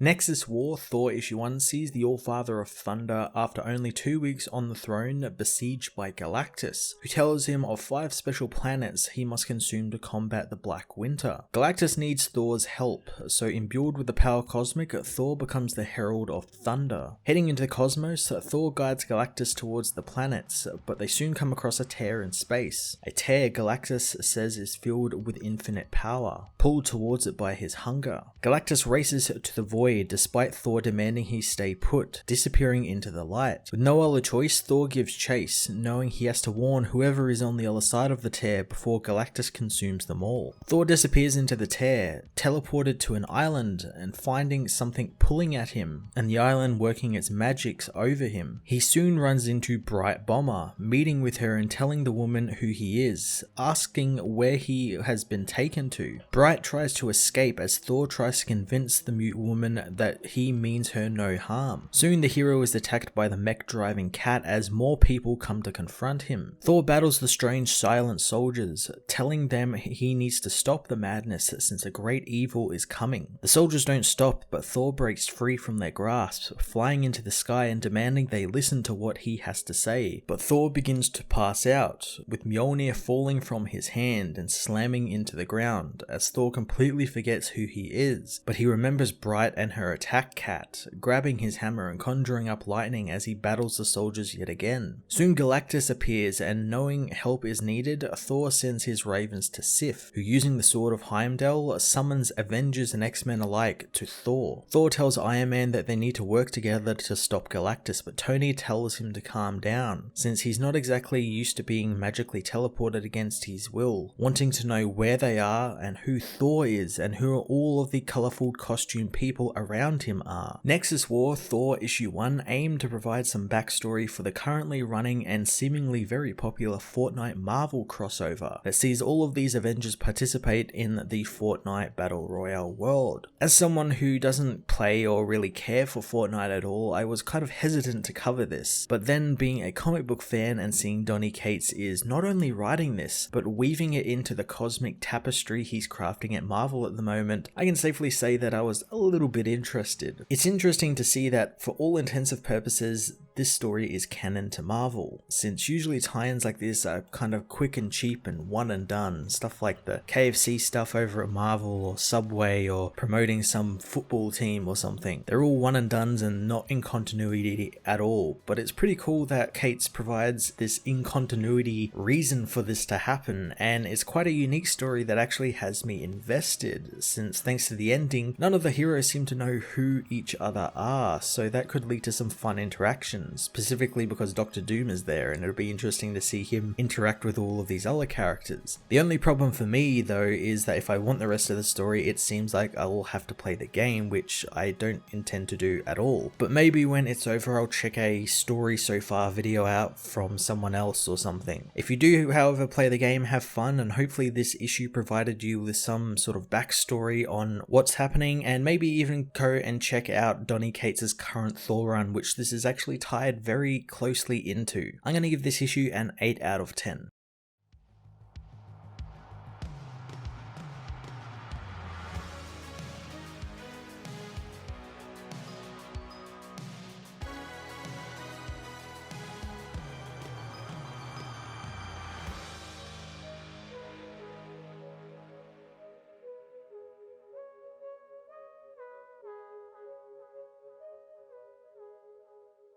Nexus War, Thor issue 1 sees the Allfather of Thunder after only 2 weeks on the throne besieged by Galactus, who tells him of 5 special planets he must consume to combat the Black Winter. Galactus needs Thor's help, so imbued with the power cosmic, Thor becomes the Herald of Thunder. Heading into the cosmos, Thor guides Galactus towards the planets, but they soon come across a tear in space. A tear Galactus says is filled with infinite power, pulled towards it by his hunger. Galactus races to the void despite Thor demanding he stay put, disappearing into the light. With no other choice, Thor gives chase, knowing he has to warn whoever is on the other side of the tear before Galactus consumes them all. Thor disappears into the tear, teleported to an island and finding something pulling at him, and the island working its magics over him. He soon runs into Bright Bomber, meeting with her and telling the woman who he is, asking where he has been taken to. Bright tries to escape as Thor tries to convince the mute woman that he means her no harm. Soon the hero is attacked by the mech-driving cat as more people come to confront him. Thor battles the strange silent soldiers, telling them he needs to stop the madness since a great evil is coming. The soldiers don't stop, but Thor breaks free from their grasp, flying into the sky and demanding they listen to what he has to say. But Thor begins to pass out, with Mjolnir falling from his hand and slamming into the ground, as Thor completely forgets who he is. But he remembers Bright and her attack cat, grabbing his hammer and conjuring up lightning as he battles the soldiers yet again. Soon Galactus appears, and knowing help is needed, Thor sends his ravens to Sif, who using the sword of Heimdall summons Avengers and X-Men alike to Thor. Thor tells Iron Man that they need to work together to stop Galactus, but Tony tells him to calm down, since he's not exactly used to being magically teleported against his will, wanting to know where they are and who Thor is and who all of the colourful costumed people around him are. Nexus War, Thor issue 1 aimed to provide some backstory for the currently running and seemingly very popular Fortnite Marvel crossover that sees all of these Avengers participate in the Fortnite Battle Royale world. As someone who doesn't play or really care for Fortnite at all, I was kind of hesitant to cover this, but then being a comic book fan and seeing Donny Cates is not only writing this, but weaving it into the cosmic tapestry he's crafting at Marvel at the moment, I can safely say that I was a little bit interested. It's interesting to see that for all intensive purposes, this story is canon to Marvel, since usually tie-ins like this are kind of quick and cheap and one and done, stuff like the KFC stuff over at Marvel or Subway or promoting some football team or something. They're all one and dones and not in continuity at all, but it's pretty cool that Cates provides this in continuity reason for this to happen, and it's quite a unique story that actually has me invested, since thanks to the ending, none of the heroes seem to know who each other are, so that could lead to some fun interactions, specifically because Doctor Doom is there and it'll be interesting to see him interact with all of these other characters. The only problem for me though is that if I want the rest of the story, it seems like I will have to play the game, which I don't intend to do at all. But maybe when it's over I'll check a story so far video out from someone else or something. If you do however play the game, have fun, and hopefully this issue provided you with some sort of backstory on what's happening, and maybe even go and check out Donny Cates' current Thor run, which this is actually tied very closely into. I'm going to give this issue an 8 out of 10.